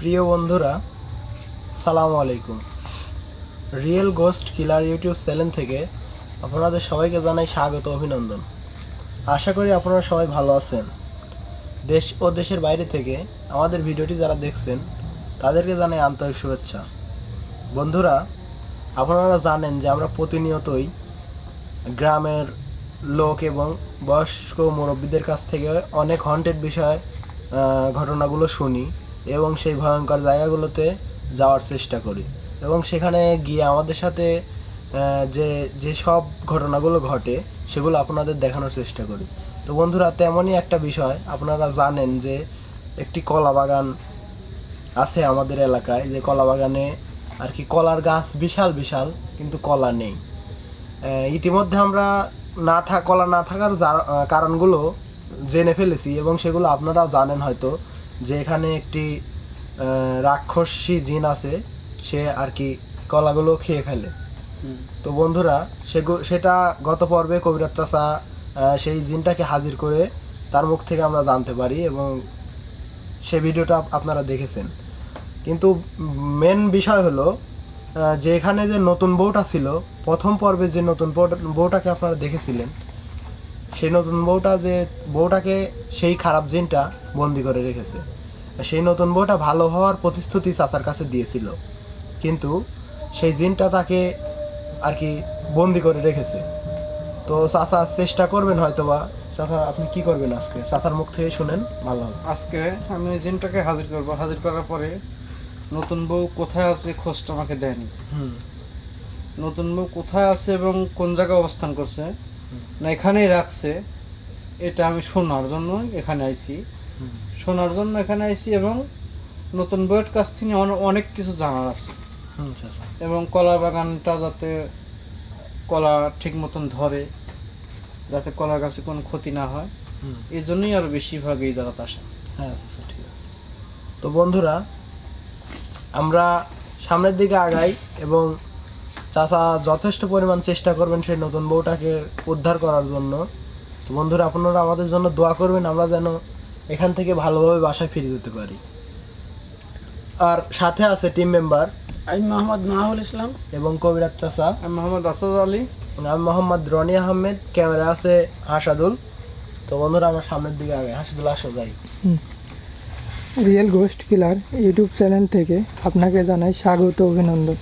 প্রিয় বন্ধুরা, সালামু আলাইকুম। রিয়েল গোস্ট কিলার ইউটিউব চ্যানেল থেকে আপনাদের সবাইকে জানাই স্বাগত, অভিনন্দন। আশা করি আপনারা সবাই ভালো আছেন। দেশ ও দেশের বাইরে থেকে আমাদের ভিডিওটি যারা দেখছেন তাদেরকে জানাই আন্তরিক শুভেচ্ছা। বন্ধুরা, আপনারা জানেন যে আমরা প্রতিনিয়তই গ্রামের লোক এবং বয়স্ক মুরব্বীদের কাছ থেকে অনেক হন্টেড বিষয় ঘটনাগুলো শুনি এবং সেই ভয়ঙ্কর জায়গাগুলোতে যাওয়ার চেষ্টা করি এবং সেখানে গিয়ে আমাদের সাথে যে সব ঘটনাগুলো ঘটে সেগুলো আপনাদের দেখানোর চেষ্টা করি। তো বন্ধুরা, তেমনই একটা বিষয়, আপনারা জানেন যে একটি কলা বাগান আছে আমাদের এলাকায়, যে কলা বাগানে আর কি কলার গাছ বিশাল বিশাল, কিন্তু কলা নেই। ইতিমধ্যে আমরা কলা না থাকার কারণগুলো জেনে ফেলেছি এবং সেগুলো আপনারাও জানেন হয়তো, যে এখানে একটি রাক্ষসী জিন আছে, সে আর কি কলাগুলো খেয়ে ফেলে। তো বন্ধুরা, সেটা গত পর্বে কবিরাজ চাচা সেই জিনটাকে হাজির করে তার মুখ থেকে আমরা জানতে পারি এবং সে ভিডিওটা আপনারা দেখেছেন। কিন্তু মেন বিষয় হলো যে এখানে যে নতুন বউটা ছিল, প্রথম পর্বে যে নতুন বউটাকে আপনারা দেখেছিলেন, সেই নতুন বউটাকে সেই খারাপ জিনটা বন্দি করে রেখেছে। সেই নতুন বউটা ভালো হওয়ার প্রতিশ্রুতি চাচার কাছে দিয়েছিল, কিন্তু সেই জিনটা তাকে আর কি বন্দি করে রেখেছে। তো চাচা চেষ্টা করবেন হয়তোবা। চাচা, আপনি কি করবেন আজকে? চাচার মুখ থেকে শুনেন, ভালো হবে। আজকে আমি জিনটাকে হাজির করব। হাজির করার পরে নতুন বউ কোথায় আছে খোঁজটা আমাকে দেয়নি। নতুন বউ কোথায় আছে এবং কোন জায়গায় অবস্থান করছে না এখানেই রাখছে, এটা আমি শোনার জন্য এখানে আইছি। এবং নতুন বউয়ের কাছ থেকে অনেক কিছু জানার আছে এবং কলা বাগানটা যাতে কলা ঠিক মতন ধরে, যাতে কলা গাছে কোনো ক্ষতি না হয়, এই জন্যই আরো বেশিরভাগ এই জায়গাতে আসা। হ্যাঁ, ঠিক আছে। তো বন্ধুরা, আমরা সামনের দিকে আগাই এবং চাচা যথেষ্ট পরিমাণ চেষ্টা করবেন সেই নতুন বউটাকে উদ্ধার করার জন্য। তো বন্ধুরা, আপনারা আমাদের জন্য দোয়া করবেন, আমরা যেন এখান থেকে ভালোভাবে বাসায় ফিরে যেতে পারি। আর সাথে আছে টিম মেম্বার, আমি মোহাম্মদ মাহুল ইসলাম এবং কবিরাজ চাচা, আমি মোহাম্মদ আসাদ আলী, আমি মোহাম্মদ রনি আহমেদ। ক্যামেরা আছে হাসাদুল। তো বন্ধুরা, আমরা সামনের দিকে আগে। হাসাদুল, আসো যাই। রিয়েল গোস্ট কিলার ইউটিউব চ্যানেল থেকে আপনাকে জানাই স্বাগত, অভিনন্দন।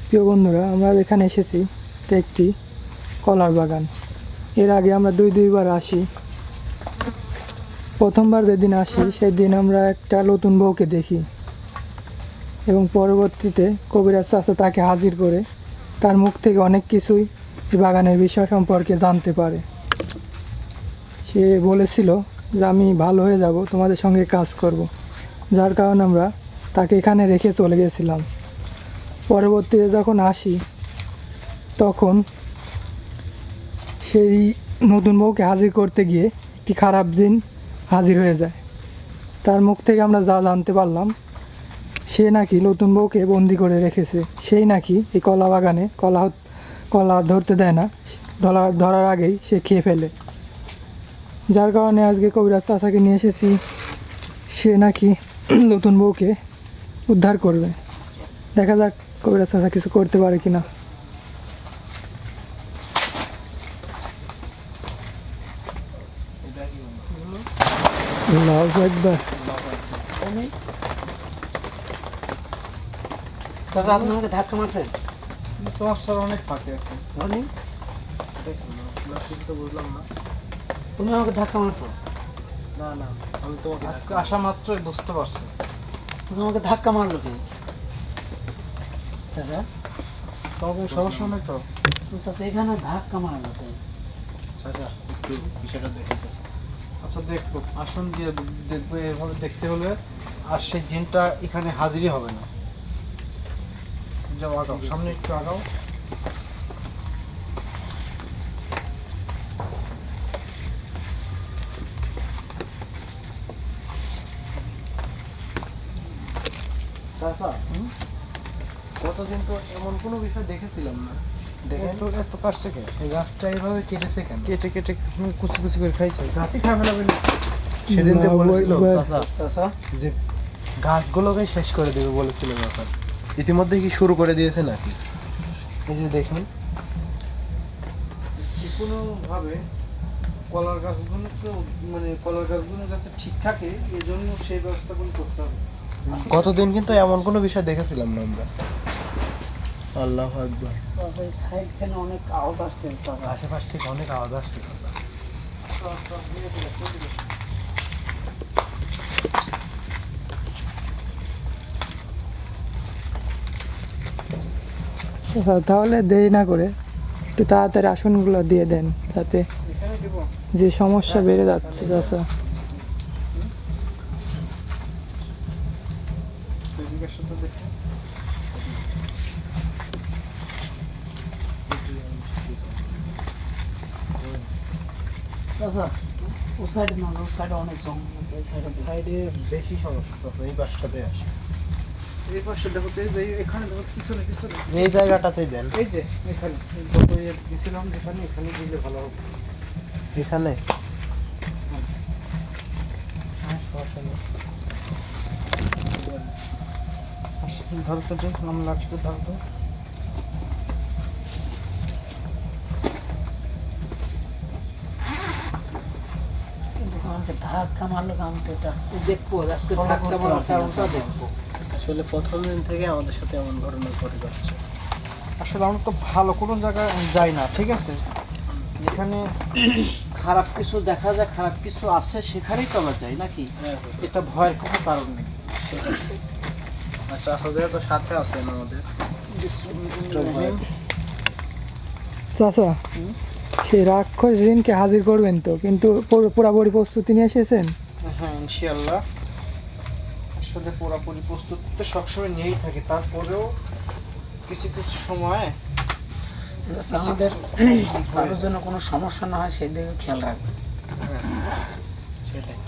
প্রিয় বন্ধুরা, আমরা এখানে এসেছি একটি কলার বাগান। এর আগে আমরা দুইবার আসি। প্রথমবার যেদিন আসি সেদিন আমরা একটা নতুন বউকে দেখি এবং পরবর্তীতে কবিরাজ চাচা তাকে হাজির করে তার মুখ থেকে অনেক কিছুই বাগানের বিষয় সম্পর্কে জানতে পারে। সে বলেছিল যে আমি ভালো হয়ে যাব, তোমাদের সঙ্গে কাজ করব, যার কারণে আমরা তাকে এখানে রেখে চলে গেছিলাম। পরবর্তীতে যখন আসি তখন সেই নতুন বউকে হাজির করতে গিয়ে একটি খারাপ জিন হাজির হয়ে যায়। তার মুখ থেকে আমরা যা জানতে পারলাম, সে নাকি নতুন বউকে বন্দি করে রেখেছে। সেই নাকি এই কলা বাগানে কলা ধরতে দেয় না, ধরার আগেই সে খেয়ে ফেলে। যার কারণে আজকে কবিরাজ চাচাকে নিয়ে এসেছি। সে নাকি নতুন বউকে উদ্ধার করবে। দেখা যাক কবিরাজ চাচা কিছু করতে পারে কিনা। আল্লাহু আকবার। চাচা, আপনি আমাকে ধাক্কা মারছেন? তোমার স্যার অনেক ফাঁকে আছে। বুঝলাম না। তুমি আমাকে ধাক্কা মারছো? না, আমি তোমাকে আজকে আসা মাত্রই বুঝতে পারছি। তুমি আমাকে ধাক্কা মারলো কি? চাচা, তোমার কোনো সমস্যা নেই তো? চাচা এখানে ধাক্কা মারলো তাই? চাচা, একটু বিষয়টা দেখেছে। আচ্ছা, দেখবো, আসন দিয়ে দেখবো। এভাবে দেখতে হলে আর সেই জিনটা এখানে হাজিরই হবে না। যাও, আগাও, সামনে একটু আগাও। চাচা, কতদিন তো এমন কোনো বিষয় দেখেছিলাম না। দেখেন এত কাটছে কে? এই গাছটা এইভাবে কেটেছে কেন? কেটে কেটে কুচি কুচি করে খাইছে। গাছই খাবে না। সেদিন তো বলেছিল চাচা যে গাছগুলোকে শেষ করে দেবে বলেছিল ব্যাপার। ইতিমধ্যে কি শুরু করে দিয়েছে নাকি? এই যে দেখুন, যে কোনোভাবে কলার গাছগুলো তো মানে কলার গাছগুলো যাতে ঠিক থাকে এই জন্য সেই ব্যবস্থাগুলো করতে হবে। গতদিন কিন্তু এমন কোনো বিষয় দেখেছিলাম না আমরা। আল্লাহু আকবার। ওই সাইড থেকে অনেক আওয়াজ আসছে চাচা। আশেপাশ থেকে অনেক আওয়াজ আসছে। তাহলে দেরি না করে একটু তাড়াতাড়ি আসনগুলো দিয়ে দেন, যাতে এখানে দেবো যে সমস্যা বেড়ে যাচ্ছে চাচা। এদিকের সাথে দেখে চাচা ও সাইডে না, ও সাইডে অনেক জঙ্গল আছে, এই সাইডে সাইডে বেশি সমস্যা আছে, এই পাশটাতে আসে। এই পাশে দেখো তো, এই যে এখানে দেখো পিছনে পিছনে এই জায়গাটাতেই দেন। এই যে এখানে যত ইয়ে দিছিলাম যেখানে এখানে দিলে ভালো হবে। এখানে ধরো তো যে নাম লাগছে, ধরো তো। কিন্তু আমাকে ধাক্কা মারলো, আমি তো এটা দেখবো আজকে ফলো ধাক্কা করতে মারার হবে। কারণটা দেখবো। আসলে প্রথম দিন থেকে আমাদের সাথে এমন ঘটনা ঘটে যাচ্ছে। আসলে আমরা তো ভালো কোনো জায়গায় যাই না, ঠিক আছে? যেখানে খারাপ কিছু দেখা যায়, খারাপ কিছু আছে, সেখানেই তো আমরা যাই নাকি? এটা ভয়ের কোনো কারণ নেই। আচ্ছা, আসলে তো সাথে আছেন আমাদের। চাচা, সেই রাক্ষস জিনকে হাজির করবেন তো, কিন্তু পুরোপুরি প্রস্তুতি নিয়ে এসেছেন? হ্যাঁ, ইনশাআল্লাহ। আসলে পুরোপুরি প্রস্তুত তো সবসময় নিয়েই থাকি, তারপরেও কিছু কিছু সময় আমাদের কারোর জন্য কোনো সমস্যা না হয় সেই দিকে খেয়াল রাখবে। সেটাই।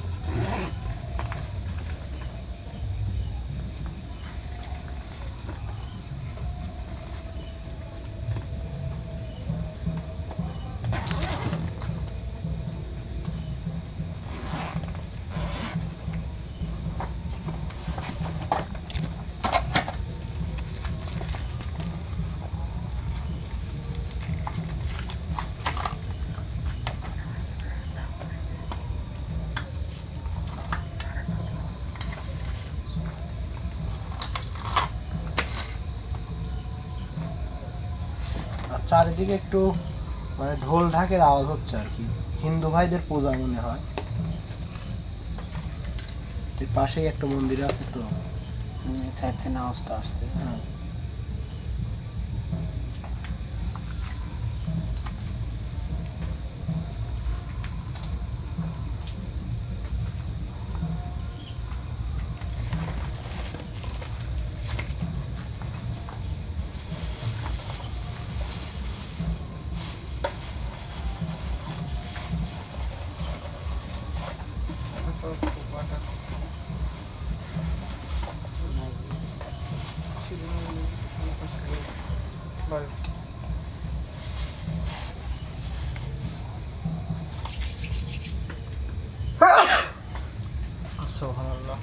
আর চারিদিকে একটু মানে ঢোল ঢাকের আওয়াজ হচ্ছে আর কি, হিন্দু ভাইদের পূজা মনে হয়। এই পাশেই একটা মন্দির আছে তো। সাইড থেকে আওয়াজটা আসছে। হ্যাঁ। সুবহানাল্লাহ।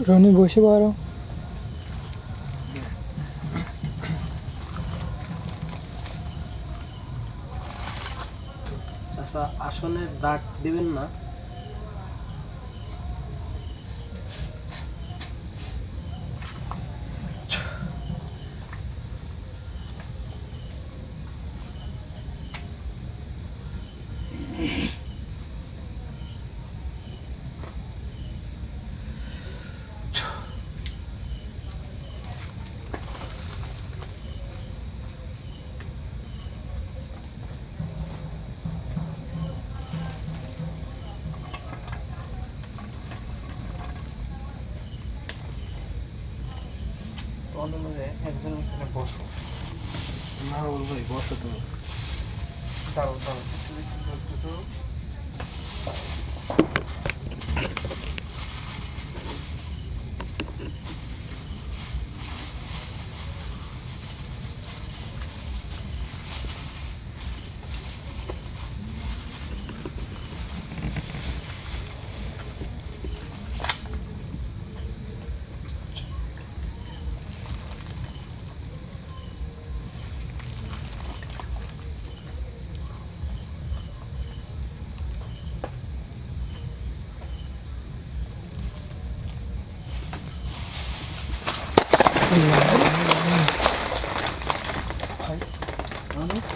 রনি বসে পড়ো। চাচা আসনের দাগ দিবেন না? তোমাদের মধ্যে একজন এখানে বসো। না বলবো বসো তুমি। দাঁড়াও দাঁড়াও, একটু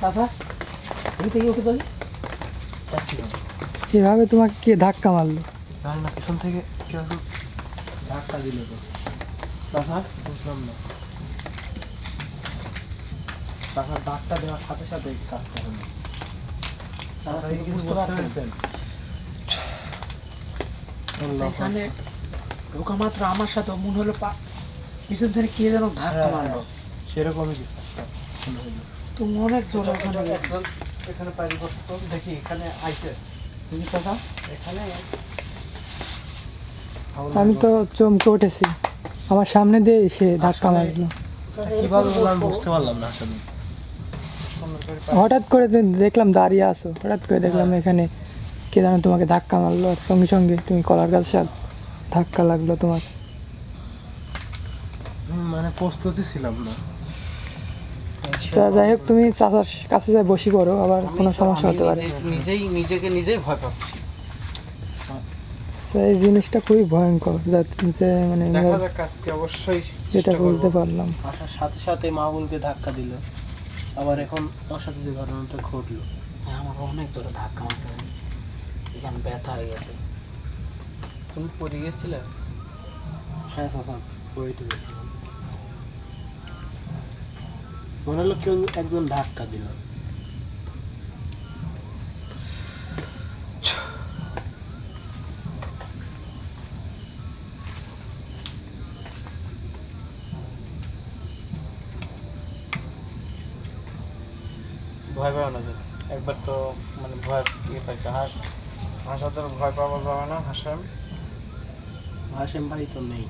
চাচা ওই থেকে ওকে চলে এভাবে তোমাকে কে ধাক্কা মারলো? জানি না, পিছন থেকে কেউ ধাক্কা দিল তো। চাচা বুঝলাম না। তারপর ধাক্কা দেওয়ার সাথে সাথে কাজটা হলো। চাচা এই কিছু বুঝতে পারছেন? আল্লাহ এখানে ঢোকা মাত্র আমার সাথে মনে হলো পিছন থেকে কে যেন ধাক্কা হ্যাঁ, মারলো। সেরকমই কিছু একটা মনে হলো। তো অনেক জোর ওখানে একজন এখানে পাইরি বসতো, দেখি এখানে আইছে তুমি চাচা এখানে। আমি তো চমকে উঠেছি, আমার সামনে দিয়ে সে ধাক্কা মারলো। কিভাবে বলবো আমি বুঝতে পারলাম না আসলে। হঠাৎ করে দেখলাম দাঁড়িয়ে আসো, হঠাৎ করে দেখলাম এখানে কে যেন তোমাকে ধাক্কা মারলো, আর সঙ্গে সঙ্গে তুমি কলার গাছে ধাক্কা লাগলো তোমার। মানে প্রস্তুতি ছিলাম না। আচ্ছা, যাই হোক, তুমি চাচার কাছে যাই বসি পড়ো, আবার কোনো সমস্যা হতে পারে। নিজেই নিজেকে নিজেই ভয় পাচ্ছি। তো এই জিনিসটা খুবই ভয়ঙ্কর, যে মানে দেখা যাক আজকে অবশ্যই যেটা চেষ্টা বুঝতে করব। পারলাম। আসার সাথে সাথে মাহবুলকে ধাক্কা দিল, আবার এখন ওর সাথে যে ঘটনাটা ঘটলো। হ্যাঁ, আমাকে অনেক জোরে ধাক্কা মারতে হবে। এখানে ব্যথা হয়ে গেছে। তুমি পড়ে গেছিলে? হ্যাঁ চাচা, পড়ে গেছিলাম। মনে হলো কেউ একজন ধাক্কা দিল। ভয় পাও না যে, একবার তো মানে ভয় ইয়ে পাইছে। হাসাতে ভয় পাওয়া যাবে না। হাসাম হাসেম ভাই তো নেই।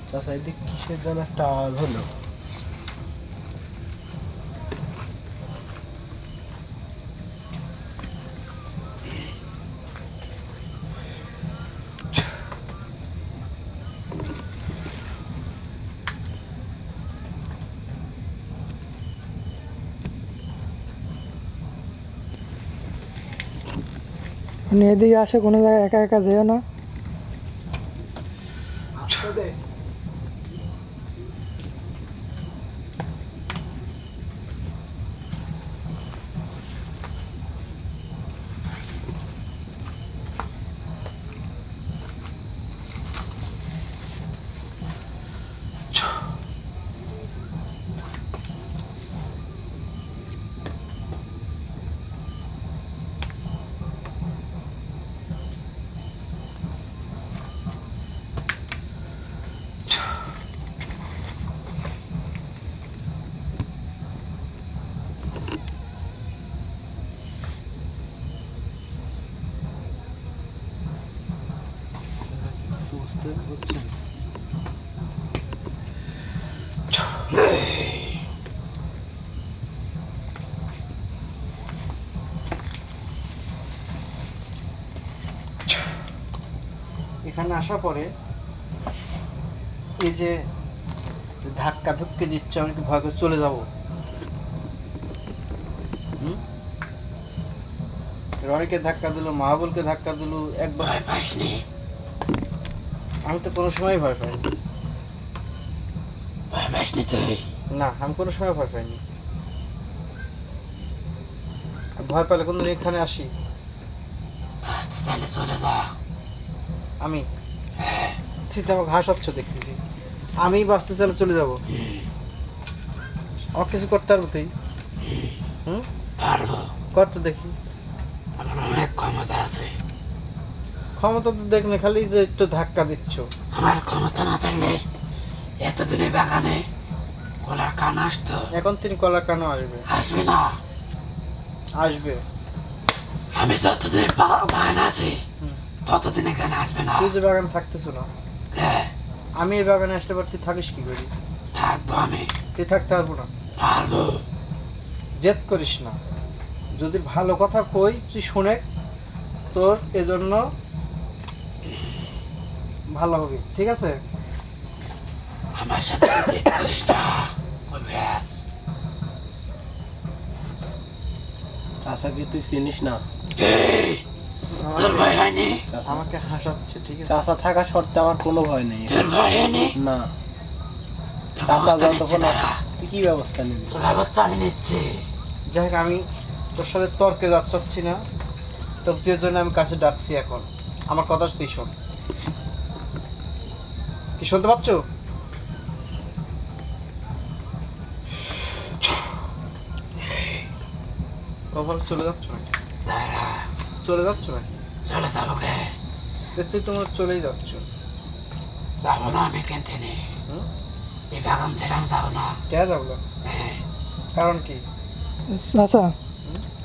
চাচা এদিক কিসের যেন একটা আওয়াজ হলো। মানে এদিকে আসে, কোনো জায়গায় একা একা যেও না। বুঝতে পারছেন? এখানে আসার পরে এই যে ধাক্কা ধুক্কে দিচ্ছ, আমি কি ভয় করে চলে যাবো? রনিকে ধাক্কা দিল, মাহবুলকে ধাক্কা দিল, একবার ভয় পাসনি? আমি তো কোনো সময় ভয় পাইনি। ভয় পাসনি তুই? না, আমি কোনো সময় ভয় পাইনি। ভয় পেলে কোনদিন এখানে আসি? আসতে চাইলে চলে যা। আমি তুই তো আমাকে হাসাচ্ছ দেখতেছি। আমি বাঁচতে চাইলে চলে যাবো? আমার কিছু করতে পারবো তুই? পারবো, কর তো দেখি। আমার অনেক ক্ষমতা আছে। ক্ষমতা তো দেখ না, খালি যে একটু ধাক্কা দিচ্ছ। আমার ক্ষমতা না থাকলে এতদিনে বাগানে কলার কান আসতো। এখন তিনি কলার কেন আসবে? আসবে না। আসবে। আমি যতদিন বাগান আছি ততদিন এখানে আসবে না। তুই যে বাগানে থাকতেছ না, হ্যাঁ, আমি এই বাগানে আসলে পর তুই থাকিস কি করি? থাকবো আমি। তুই থাকতে পারবো না। পারবো। জেদ করিস না। যদি ভালো কথা কই তুই শুনে, তোর এজন্য ভালো হবে, ঠিক আছে? আমার সাথে জেদ করিস না কবিরাজ। চাচা কি তুই চিনিস না? এই, তোর ভয় হয়নি? আমাকে হাসাচ্ছে, ঠিক আছে? চাচা থাকা সত্ত্বে আমার কোনো ভয় নেই। তোর ভয় হয়নি? না। তোর চাচা ব্যবস্থা নিচ্ছি যতক্ষণ দাঁড়া। তুই কি ব্যবস্থা নিবি? তোর ব্যবস্থা আমি নিচ্ছি। যাই হোক, আমি তোর সাথে তর্কে যাচ্ছি না। তোর যে জন্য আমি কাছে ডাকছি এখন, আমার কথা তুই শোন। কি শুনতে পাচ্ছ? কখন চলে যাচ্ছ নাকি? দাঁড়া, চলে যাচ্ছ নাকি? চলে যাবো কে? দেখতে তোমরা চলেই যাচ্ছ। যাবো না আমি কিনতে নেই। হুম? এই বাগান ছেড়ে আমি যাবো না। কে যাবো না? হ্যাঁ, কারণ কি? আচ্ছা,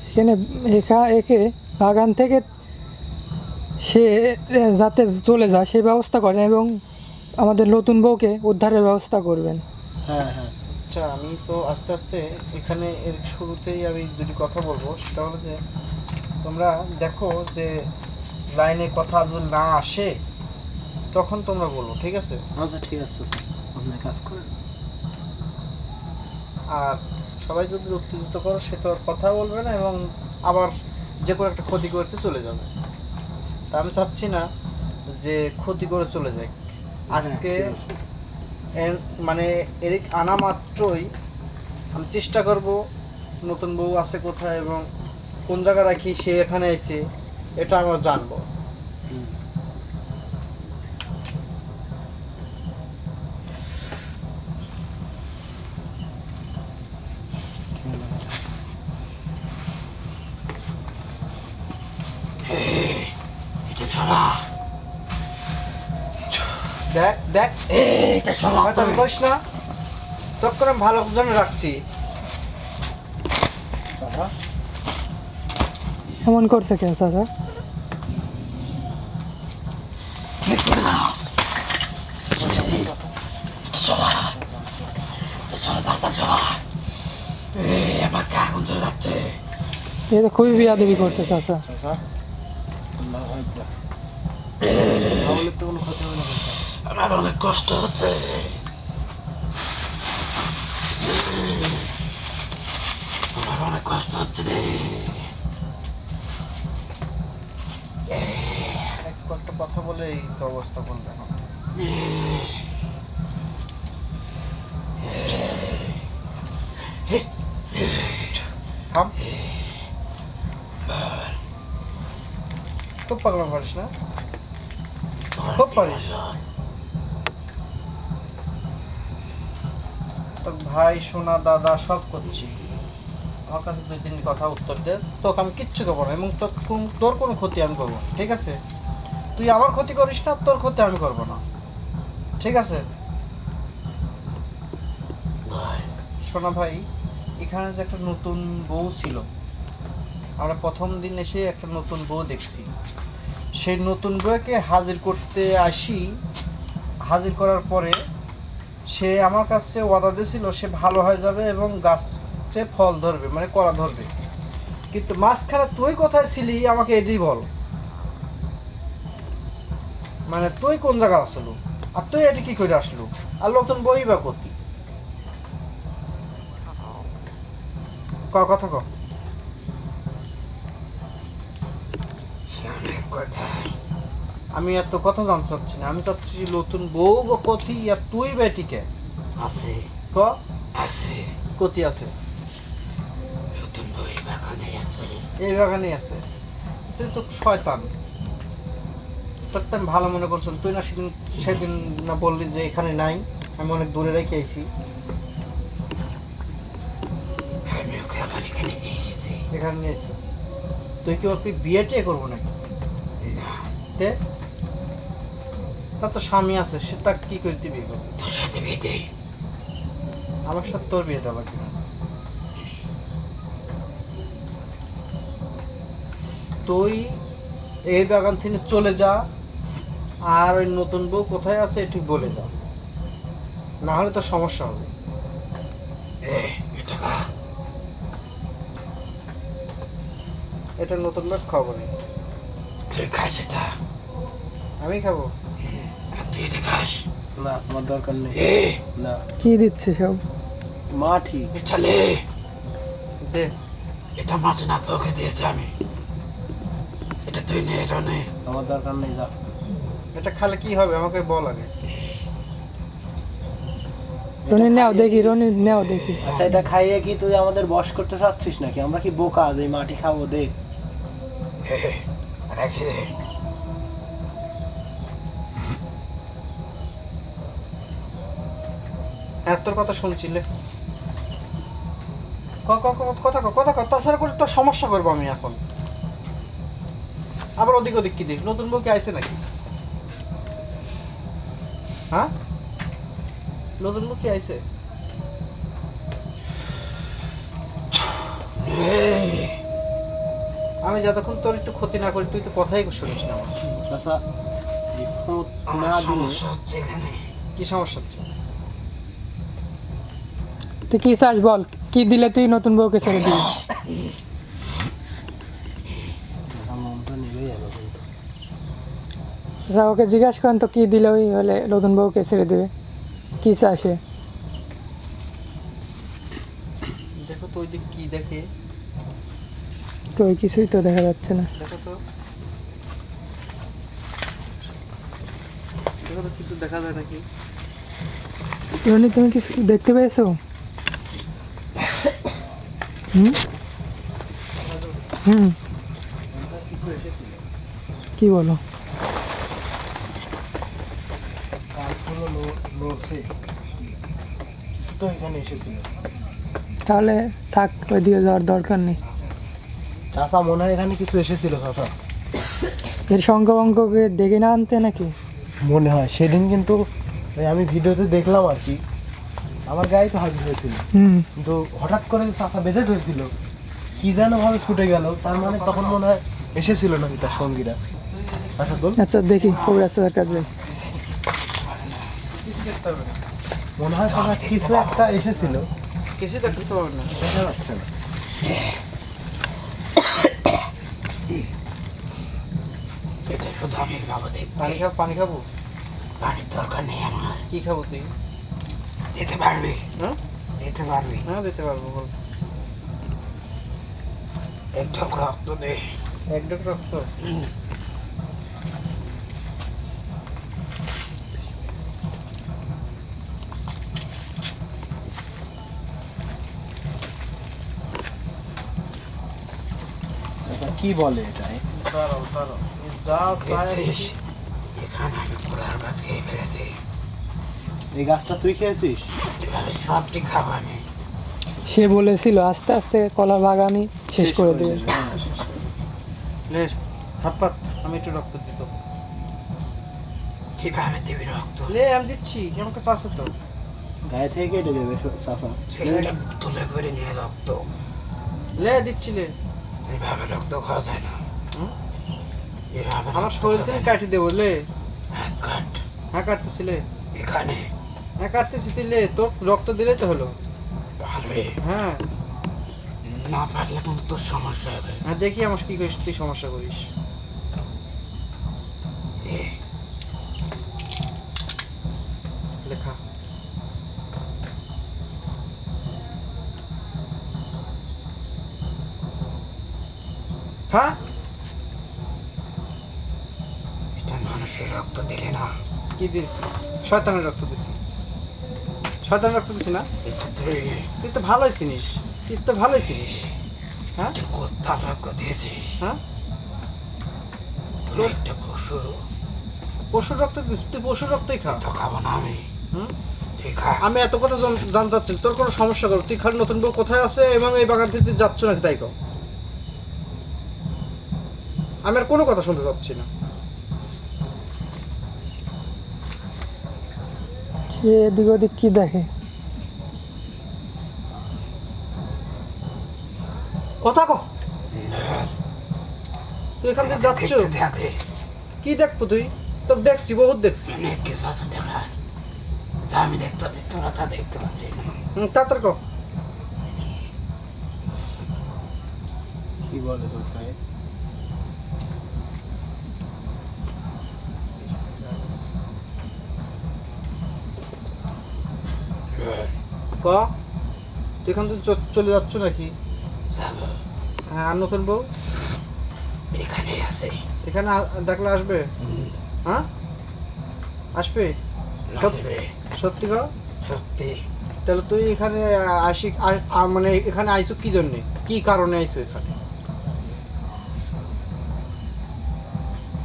এখানে একে বাগান থেকে সে যাতে চলে যায় সেই ব্যবস্থা করেন এবং আমাদের নতুন বউকে উদ্ধারের ব্যবস্থা করবেন। হ্যাঁ হ্যাঁ। আচ্ছা, আমি তো আস্তে আস্তে এখানে এর শুরুতেই আমি দুটি কথা বলবো। সেটা হলো যে তোমরা দেখো যে লাইনে কথা যদি না আসে তখন তোমরা বলো, ঠিক আছে? আচ্ছা ঠিক আছে, আপনি কাজ করেন। আর সবাই যদি উত্তেজিত করো সে তো আর কথা বলবে না এবং আবার যে কোনো একটা ক্ষতি করতে চলে যাবে। তা আমি চাচ্ছি না যে ক্ষতি করে চলে যায়। আজকে মানে এর আনা মাত্রই আমি চেষ্টা করব নতুন বউ আছে কোথায় এবং কোন জায়গায় রাখি সে এখানে এসে এটা আমরা জানবো। এটা ছড়া। দেখ দেখ, এটা ছড়া। হয়তো আমি করিস না, তোর করে আমি ভালো জন্য রাখছি। এমন করছে কেন চাচা? ছড়া, ছড়া, তাড়াতাড়ি ছড়া। আমার গা আগুন চলে যাচ্ছে। এ তো খুবই বিয়াদবি করছে চাচা। তাহলে তো কোনো ক্ষতি হবে না। আমার অনেক কষ্ট হচ্ছে। আমার অনেক কষ্ট হচ্ছে রে। একটা কথা বলে এই তো অবস্থা করলে এখন। থাম, খুব পাগলাম পারিস না, খুব পারিস। তোর ভাই সোনা দাদা সব করছি, আমার কাছে দুই তিনটি কথা উত্তর দে, তোকে আমি কিচ্ছু করবো না এবং তোর কোনো ক্ষতি আমি করবো না, ঠিক আছে? তুই আমার ক্ষতি করিস না, তোর ক্ষতি আমি করবো না, ঠিক আছে? সোনা ভাই, এখানে যে একটা নতুন বউ ছিল, আমরা প্রথম দিন এসে একটা নতুন বউ দেখছি। সেই নতুন বউকে হাজির করতে আসি, হাজির করার পরে সে আমার কাছে ওয়াদা দিয়েছিল সে ভালো হয়ে যাবে এবং গাছে ফল ধরবে, মানে কলা ধরবে। কিন্তু মাঝখানে তুই কোথায় ছিলি আমাকে এটাই বল, মানে তুই কোন জায়গায় আসলো আর তুই এটি কি করে আসলো? আর নতুন বই বা কতি কথা ক। সে অনেক কথা। আমি এত কথা জানতে চাচ্ছি না, আমি চাচ্ছি নতুন বউ বা কতি আর তুই বেটিকে আছে ক আছে, কতি আছে নতুন বই বাগানে আছে। এই বাগানে আছে। তুই তো শয়তান, তোর তো আমি ভালো মনে করছিলাম। তুই না সেদিন না বললি যে এখানে নাই, আমি অনেক দূরে রেখে আইছি। আমি ওকে আবার এখানে নিয়ে এসেছি। এখানে নিয়েছি তুই কি ওকে বিয়ে টিয়ে করবো নাকি? না, তে তার তো স্বামী আছে, সে তার কি করে তুই বিয়ে করবি? তোর সাথে বিয়ে দেই। আমার সাথে তোর বিয়ে দেওয়া কিনা? তুই এই বাগান থেকে চলে যা, আর ওই নতুন বউ কোথায় আছে এটি বলে যা, না হলে তো সমস্যা হবে। এটা খা। এটা নতুন বউ খাবো না, তুই খাস এটা। আমি খাবো। আর তুই এটা খাস। না, আমার দরকার নেই। এ না, কি দিচ্ছে সব? মাটি। এটা লে। দে, এটা মাটি না, তোকে দিয়েছি আমি। এটা তুই নে, এটা নে। আমার দরকার নেই, যা। এটা খালে কি হবে আমাকে বল আগে। রনি নেও দেখি, রনি নেও দেখি। আচ্ছা, এটা খাইয়ে কি তুই আমাদের বশ করতে চাচ্ছিস নাকি? আমরা কি বোকা যে এই মাটি খাবো? দেখ। রেখে দে। হ্যাঁ, তোর কথা শুনছিলে। কথা তাছাড়া করে তোর সমস্যা করবো আমি এখন। আবার ওদিক ওদিক কি দেখ, নতুন বউ কি আইছে নাকি? হ্যাঁ, নতুন বউ কি আইছে? আমি যতক্ষণ তোর একটু ক্ষতি না করি তুই তো কথাই শুনিস না আমার। চাচা, এই খুঁত না আমার দিলে সমস্যা হচ্ছে এখানে। কি সমস্যা হচ্ছে? তুই কি চাস বল, কি দিলে তুই নতুন বউকে ছেড়ে দিবি? আমার মনটা নিভে যাবে কিন্তু। আচ্ছা, ওকে জিজ্ঞাসা করেন তো কি দিলে ওই হলে নতুন বউকে ছেড়ে দেবে, কি চাষে? দেখো তো ওই দিক কি দেখে, কই কিছুই তো দেখা যাচ্ছে না। দেখো তো, দেখো তো কিছু দেখা যায় নাকি? রনি তুমি কিছু দেখতে পেয়েছো? হুম হুম, কি বলো? কালগুলো লড়ছে, কিছু তো এখানে এসেছিল। তাহলে থাক, ওই দিকে যাওয়ার দরকার নেই। চাচা, মনে হয় এখানে কিছু এসেছিল চাচা। এর শঙ্ককে ডেকে না আনতে নাকি? মনে হয় সেদিন কিন্তু ওই আমি ভিডিওতে দেখলাম আর কি, আমার গায়ে তো হাজির হয়েছিল, হুম, কিন্তু হঠাৎ করে চাচা বেঁধে ধরেছিল, কি যেন ভাবে ছুটে গেল। তার মানে তখন মনে হয় এসেছিল নাকি তার সঙ্গীরা। আশা করি আচ্ছা দেখি কবিরাজের কাছে। কিছু দেখতে হবে না, মনে হয় চাচা কিছু একটা এসেছিল, কিছু দেখতে পাবে না। দেখা যাচ্ছে না। এটা শুধু আমি খাবো, দেখতে। পানি খাবো। পানির দরকার নেই আমার। কি খাবো তুই? দিতে পারবি? হ্যাঁ দিতে পারবি? হ্যাঁ, দিতে পারবো, বল। এক ঢোক রক্ত দে। এক ঢোক রক্ত? চাচা কি বলে এটা? দাঁড়াও দাঁড়াও, যা চায় দেখছিস? এখানে আমি কুড়ার গাছ খেয়ে ফেলেছি। এই গাছটা তুই খেয়েছিস? এভাবে সবটি খাবো আমি। সে বলেছিল আস্তে আস্তে কলা বাগানই শেষ করে দেবে। লে, হাত পাত, আমি একটু রক্ত দিত। কিভাবে দিবি রক্ত? লে, আমি দিচ্ছি, আমার কাছে আছে তো। গায়ে থেকে কেটে দেবে চাচা। ছেলেটা তুলে করে নিয়ে রক্ত। লে, দিচ্ছি লে। এভাবে রক্ত খাওয়া যায় না। হুম? এভাবে আমার রক্ত শরীর খাওয়া থেকে যায় না। কাটি দেবো লে। হাত কাট। হ্যাঁ, কাটতেছি লে। এখানে হ্যাঁ, কাটতেছি তুই লে, তোর রক্ত দিলেই তো হলো। পারবে? হ্যাঁ না পারলে কিন্তু তোর সমস্যা হবে। হ্যাঁ, দেখি আমার কি করিস, তুই সমস্যা করিস। এ, লেখা হ্যাঁ এটা মানুষের রক্ত দিলে না, কি দিয়েছি? শয়তানের রক্ত দিছি। শয়তানের রক্ত দিছি না? এটা তুই তো ভালোই চিনিস, তুই তো ভালোই চিনিস। হ্যাঁ তুই কোথার রক্ত দিয়েছিস? হ্যাঁ তুই একটা পশু, পশুর রক্ত দিস, তুই পশুর রক্তই খা। তো খাবো না আমি। হুম? তুই খা। আমি এত কথা জানতে চাচ্ছি না। তোর কোনো সমস্যা করো, তুই খালি নতুন বউ কোথায় আছে এবং এই বাগান থেকে তুই যাচ্ছ নাকি তাই কও। আমি আর কোনো কথা শুনতে চাচ্ছি না। সে এদিক ওদিক কি দেখে? কথা কো, তুই এখান থেকে যাচ্ছ দেখতে থাকে, কি দেখবো তুই? তোর দেখছি, বহুত দেখছি। অনেক কিছু আছে দেখার, যা আমি দেখতে পাচ্ছি তোরা তা দেখতে পাচ্ছি না। তাড়াতাড়ি কো। কি বলে তোর ভাই? ক, তুই এখান থেকে চলে যাচ্ছ নাকি? যাবো, হ্যাঁ, আর নতুন বউ এখানেই আছে। এখানে দেখলে আসবে? হ্যাঁ আসবে? লাগবে, সত্যি কর। সত্যি। তাহলে তুই এখানে মানে এখানে আইসো কি জন্যে, কি কারণে আইসো এখানে?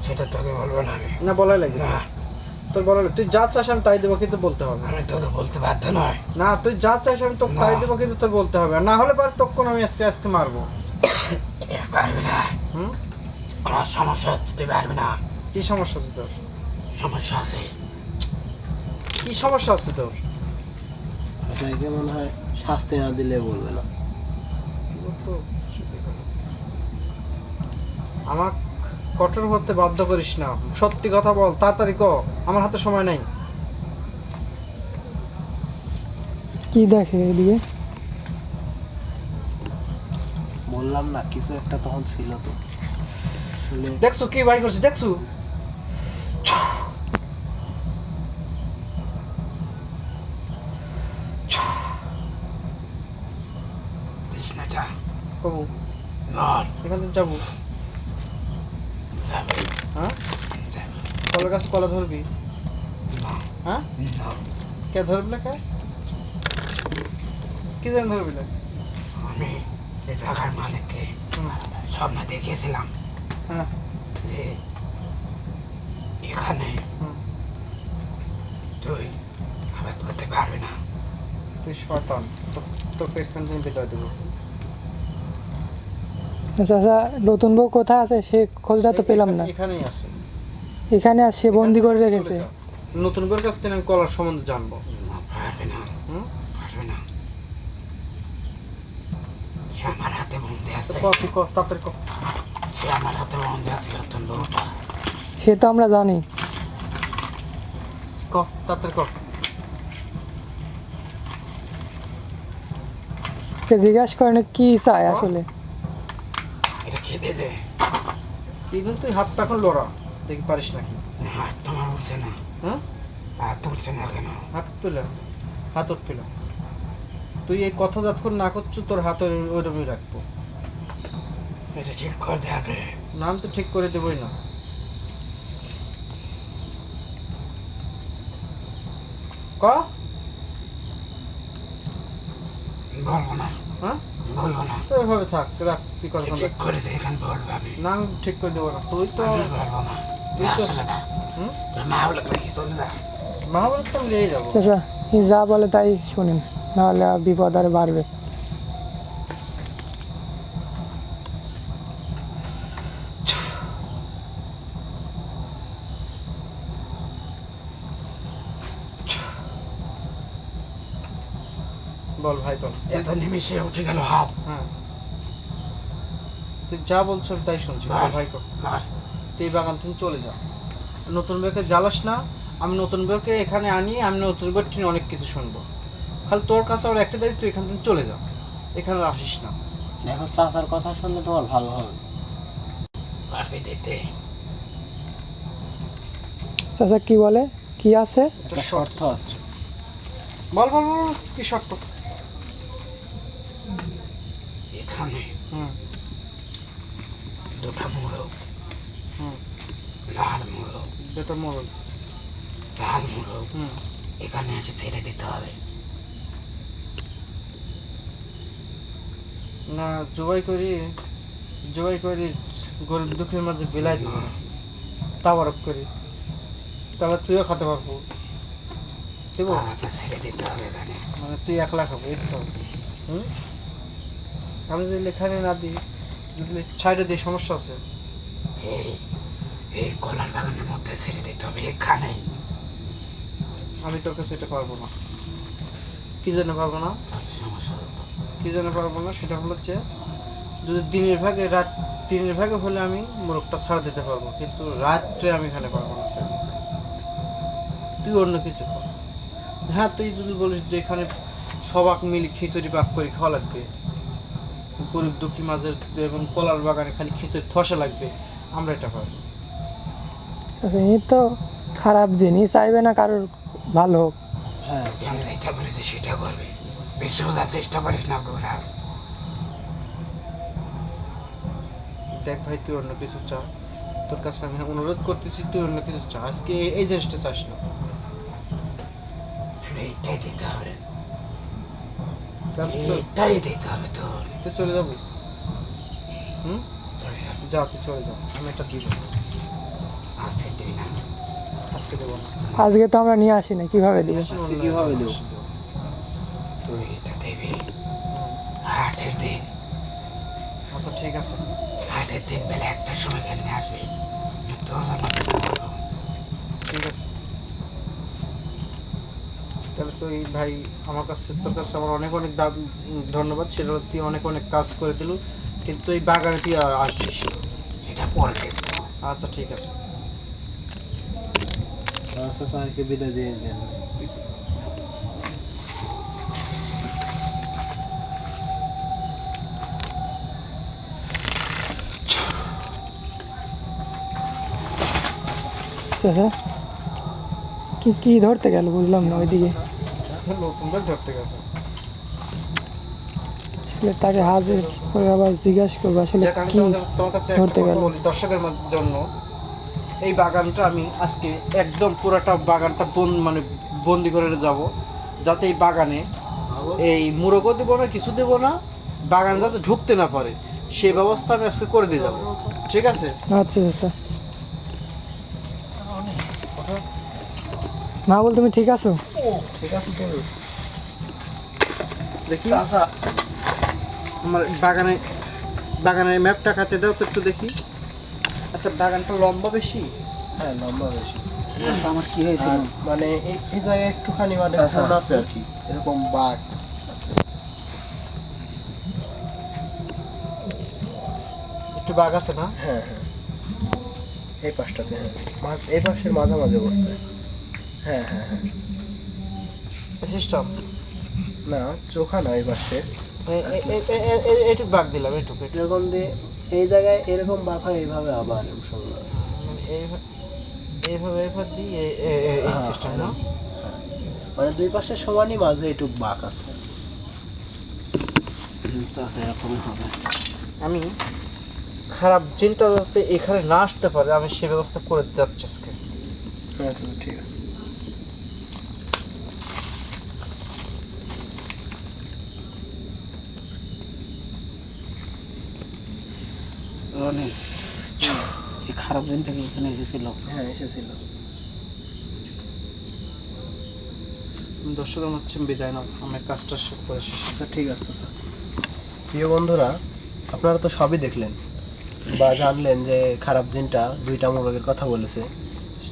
সেটা তোকে বলবো না আমি। না বলাই লাগে না, তোর বলা লাগে। তুই যা চাস আমি তাই দেবো, কিন্তু বলতে হবে আমি তোকে বলতে বাধ্য নয়। না। তুই যা চাস আমি তোকে তাই দেবো, কিন্তু তোর বলতে হবে। আর না হলে পরে তখন আমি আজকে আজকে মারবো। পারবি না, হুম? আমার সমস্যা হচ্ছে, তুই পারবি না। কি সমস্যা আছে তোর? সমস্যা আছে, কি সমস্যা আছে তোর? এটাকে মনে হয় শাস্তি না দিলে বলবে না। আমার কঠোর হতে বাধ্য করিস না, সত্যি কথা বল, তাড়াতাড়ি কর, আমার হাতে সময় নাই। কি দেখে এদিকে? বললাম না কিছু একটা তখন ছিল তো। শুনে দেখছো কি ভাই করছি, দেখছো? তৃষ্ণাটা কবু বল। এখান থেকে যাবো। যাবো, হ্যাঁ, যাবো। কলের কাছে কলা ধরবি? না, হ্যাঁ, না, কে ধরবি না? কে কি জন্য ধরবি না? আমি এই জায়গার মালিককে হুম, স্বপ্ন দেখিয়েছিলাম হ্যাঁ, যে এখানে হুম। তুই আবাদ করতে পারবি না। তুই শয়তান, তোকে এখান থেকে বিদায় দেবো। চাচা, নতুন বউ কোথায় আছে সে খোঁজটা তো পেলাম না। এখানেই আছে, এখানে আর সে বন্দি করে রেখেছে। চলে যা। নতুন বউর কাছ থেকে আমি কলার সম্বন্ধে জানবো। না, পারবি না, হুম? পারবি না। সে আমার হাতে বন্দি আছে, তুই কর, তাড়াতাড়ি কর। সে আমার হাতে বন্দি আছে নতুন বউটা। সে তো আমরা জানি। কর, তাড়াতাড়ি কর। কে জিজ্ঞাসা করেন কি চায় আসলে। এটা কি দিলে? কিন্তু তুই হাতটা এখন লড়া, দেখি পারিস নাকি। হাত তোমার উঠছে না। হ্যাঁ, হাত উঠছে না কেন? হাত তুলে, হাত তুলে। তুই এই কথা যতক্ষণ না করছো তোর হাত ওইরকমই রাখবো। এটা ঠিক করে দে আগে। নাম তো ঠিক করে দেবই না। ক, বলবো না, হ্যাঁ, বলবো না। তো এভাবে থাক, রাখ, কি কথা ঠিক করে দে, এখানে বলবো আমি। না আমি ঠিক করে দেবো না। তুই তো আমি বলবো না। তুই তো চলে যা, হুম, মা বলে কি চলে যা। মহাভারত তো আমি নিয়ে যাবো। চাচা, ই যা বলে তাই শুনেন, নাহলে বিপদ আর বাড়বে। বল ভাই বল। এত নিমিশে উঠে গেল হাত। হ্যাঁ, তুই যা বলছো আমি তাই শুনছি। বল ভাই কর। বল। তুই এই বাগান থেকে চলে যা, নতুন বউকে জ্বালাস না। আমি নতুন বউকে এখানে আনি, আমি নতুন বউর ঠিক অনেক কিছু শুনবো। খালি তোর কাছে আমার একটা দায়িত্ব, তুই এখান থেকে চলে যা, এখানে আর আসিস না। দেখো চাচার কথা শুনলে তোমার ভালো হবে। পারবি দিতে? চাচা কি বলে, কি আছে? একটা শর্ত আছে। বল বল বল, কি শর্ত? এখানে হুম, দুটা মোরগ, হুম লাল মোরগ, যেটা মোরগ, লাল মোরগ হুম এখানে এসে ছেড়ে দিতে হবে। না জবাই করি গরিব দুঃখের মাঝে বিলাই দিব না, তাবারক করি, তাহলে তুইও খেতে পারবো, দেবো? আলাদা ছেড়ে দিতে হবে এখানে। মানে তুই একলা খাবো এই তো। হুম, আমি যদি এখানে না দিই, যদি ছাইডে দিই সমস্যা আছে। এই এই কলার বাগানের মধ্যে ছেড়ে দিতে হবে এখানে। আমি তোর কাছে এটা পারবো না। কি জন্য পারবো না? তাহলে সমস্যা হতো। কি জন্য পারবো না সেটা হলো যে, যদি দিনের ভাগে হলে আমি মোরগটা ছাড় দিতে পারবো, কিন্তু রাত্রে আমি এখানে পারবো না স্যার। তুই অন্য কিছু কর। হ্যাঁ, তুই যদি বলিস যে এখানে সবাক মিলে খিচুড়ি পাক করে খাওয়া লাগবে, গরিব দুঃখী মাঝের এবং কলার বাগানে খালি খিচুড়ি ঠসা লাগবে, আমরা এটা পারবো। আচ্ছা, এই তো খারাপ জিনিস চাইবে না কারোর ভালো হোক। হ্যাঁ আমি যেটা বলেছি সেটা করবে, বেশি বোঝার চেষ্টা করিস না গোরা। দেখ ভাই, তুই অন্য কিছু চা, তোর কাছে আমি অনুরোধ করতেছি, তুই অন্য কিছু চা, আজকে এই জিনিসটা চাস না। এইটাই দিতে হবে, তাহলে এইটাই দিতে হবে তোর। তুই চলে যাবি? হুম, চলে যা, যা তুই চলে যা, আমি একটা দিব। আসতে দিবি না। আজকে দেবো না। আজকে তো আমরা নিয়ে আসি না, কিভাবে দিব? আজকে কিভাবে দেবো? তুই এটা দিবি হাটের দিন। আচ্ছা ঠিক আছে, হাটের দিন বেলা একটার সময় এখানে আসবি, তোর জন্য কিছু করবো। ঠিক আছে। তাহলে তুই ভাই আমার কাছে, তোর কাছে আমার অনেক অনেক ধন্যবাদ, সেটা হলো তুই অনেক অনেক কাজ করে দিলু, কিন্তু এই বাগানে তুই আর আসিস না। এটা পরে দেখবো। আচ্ছা ঠিক আছে। তাকে বিদায় দিয়ে দেন। চাচা, কি কি ধরতে গেল বুঝলাম না ওইদিকে। নতুন করে ধরতে গেছে। আসলে তাকে হাজির করে আবার জিজ্ঞাসা করবো আসলে যাক, আমি কি তোমার কাছে একটা ধরতে কথা গেল। বলি দর্শকের জন্য। এই বাগানটা আমি আজকে একদম পুরাটা বাগানটা মানে বন্দি করে যাব, যাতে এই বাগানে এই মুরগও দেবো না, কিছু দেবো না, বাগান যাতে ঢুকতে না পারে সেই ব্যবস্থা আমি আজকে করে দিয়ে যাবো। ঠিক আছে? আচ্ছা চাচা। মা বল, তুমি ঠিক আছো? ঠিক আছে তুমি দেখি চাচা আমার বাগানের ম্যাপটা কাটে দাও তো একটু দেখি। আচ্ছা, বাগানটা লম্বা বেশি? হ্যাঁ লম্বা বেশি। আচ্ছা, আমার কি হয়েছিল? আর মানে এই জায়গায় একটুখানি মানে চাচা। কোণ আছে আর কি, এরকম বাঘ একটু বাঘ আছে না? হ্যাঁ হ্যাঁ এই পাশটাতে, হ্যাঁ এই পাশের মাঝামাঝি অবস্থায়। হ্যাঁ হ্যাঁ হ্যাঁ সিস্টেম না চোখা না এই পাশে এটুক বাঘ দিলাম, এটুক এরকম দিয়ে এই জায়গায় এরকম বাঘ হয় এইভাবে আবার শুনলাম। এইভাবে এবার দিই এই সিস্টেম না? মানে দুই পাশে সমানই, মাঝে একটু বাঘ আছে। আচ্ছা, এরকমই হবে। আমি খারাপ জিনটা যাতে এখানে না আসতে পারে আমি সে ব্যবস্থা করে দিতে যাচ্ছি আজকে। হ্যাঁ তো ঠিক আছে। রনি, এই খারাপ দিনটা কি এখানে এসেছিল? হ্যাঁ এসেছিল। দর্শক আমার হচ্ছে বিদায় নাও, আমি কাজটা শেষ করে শেষ। আচ্ছা ঠিক আছে স্যার। প্রিয় বন্ধুরা, আপনারা তো সবই দেখলেন বা জানলেন যে খারাপ জিনটা দুইটা মোরগের কথা বলেছে,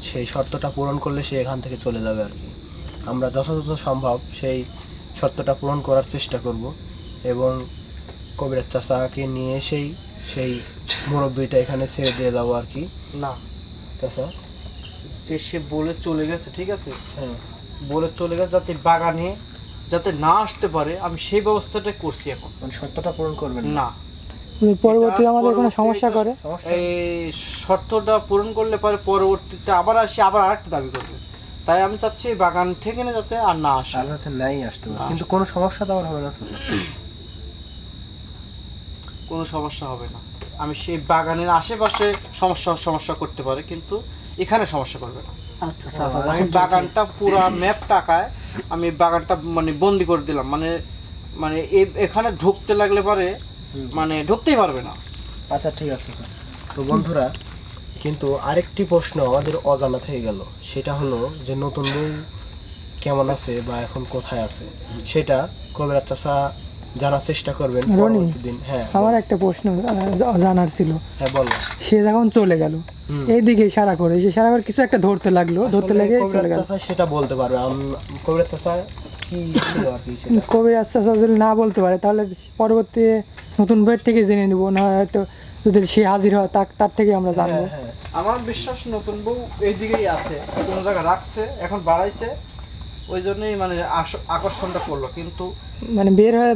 সেই শর্তটা পূরণ করলে সে এখান থেকে চলে যাবে আর কি। আমরা যথাযথ সম্ভব সেই শর্তটা পূরণ করার চেষ্টা করব এবং কবিরাজ চাচাকে নিয়ে সেই মোরগ দুইটা এখানে ছেড়ে দিয়ে যাবো আর কি। না, চাচা যে সে বলে চলে গেছে, ঠিক আছে, হ্যাঁ বলে চলে গেছে যাতে বাগানে যাতে না আসতে পারে, আমি সেই ব্যবস্থাটা করছি এখন। মানে শর্তটা পূরণ করবেন না, পরবর্তী আমাদের কোনো পরবর্তীতে সমস্যা করে? সমস্যা এই শর্তটা পূরণ করলে পরে পরবর্তীতে আবার আসি, আবার আরেকটা দাবি করবে। তাই আমি চাচ্ছি এই বাগান থেকে না যাতে আর না আসে। আর যাতে নাই আসতে পারে, কিন্তু কোনো সমস্যা তো আর হবে না চাচা। কোনো সমস্যা হবে না। আমি সেই বাগানের আশেপাশে সমস্যা করতে পারে, কিন্তু এখানে সমস্যা করবে না। আচ্ছা চাচা আমি বাগানটা পুরো ম্যাপ টাকায় আমি বাগানটা মানে বন্দি করে দিলাম, মানে মানে এখানে ঢুকতে লাগলে পরে মানে ঢুকতেই পারবে না। আচ্ছা ঠিক আছে। তো বন্ধুরা, কিন্তু আরেকটি প্রশ্ন আমাদের অজানা থেকে গেল, সেটা হলো যে নতুন বউ কেমন আছে বা এখন কোথায় আছে, সেটা কবিরাজ চাচা জানার চেষ্টা করবেন রনি, পরবর্তী দিন। হ্যাঁ আমার একটা প্রশ্ন জানার ছিল। হ্যাঁ বলো। সে যখন চলে গেল এইদিকে ইশারা করে, সে ইশারা করে কিছু একটা ধরতে লাগলো, ধরতে লেগে চলে কবিরাজ গেল। চাচা সেটা বলতে পারবে। কবিরাজ চাচা কি ছিল আর কি সেটা? কবিরাজ চাচা যদি না বলতে পারে তাহলে পরবর্তী নতুন বইয়ের থেকে জেনে নিব, না হয়তো যদি সে হাজির হয় তার থেকে আমরা জানবো। হ্যাঁ হ্যাঁ আমার বিশ্বাস নতুন বউ এই দিকেই আছে, কোনো জায়গায় রাখছে, এখন বাড়াইছে, ওই জন্যই মানে আকর্ষণটা করলো। কিন্তু মানে বের হয়ে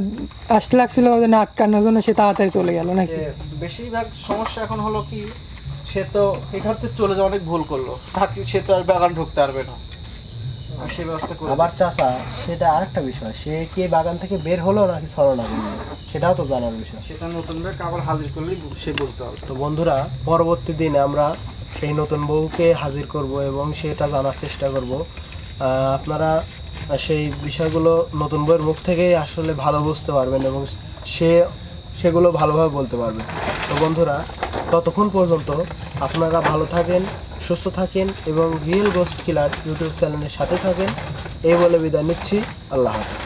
আসতে লাগছিল ওই জন্য আটকানোর জন্য সে তাড়াতাড়ি চলে গেল নাকি? বেশিরভাগ সমস্যা এখন হলো কি, সে তো এখান থেকে চলে যাওয়া অনেক ভুল করলো, থাকি সে তো আর বাগান ঢুকতে পারবে না, আর সেই ব্যবস্থা করে আবার চাচা সেটা আরেকটা বিষয়, সে কি এই বাগান থেকে বের হলো নাকি ছলনা করলো, সেটাও তো জানার বিষয়। সেটা নতুন ব্যাগ আবার হাজির করলেই সে বলতে হবে। তো বন্ধুরা, পরবর্তী দিনে আমরা সেই নতুন বউকে হাজির করব এবং সেটা জানার চেষ্টা করব। আপনারা সেই বিষয়গুলো নতুন বউয়ের মুখ থেকেই আসলে ভালো বুঝতে পারবেন এবং সেগুলো ভালোভাবে বলতে পারবেন। তো বন্ধুরা, ততক্ষণ পর্যন্ত আপনারা ভালো থাকেন, সুস্থ থাকেন এবং রিয়েল গোস্ট কিলার ইউটিউব চ্যানেলের সাথে থাকেন, এই বলে বিদায় নিচ্ছি। আল্লাহ হাফেজ।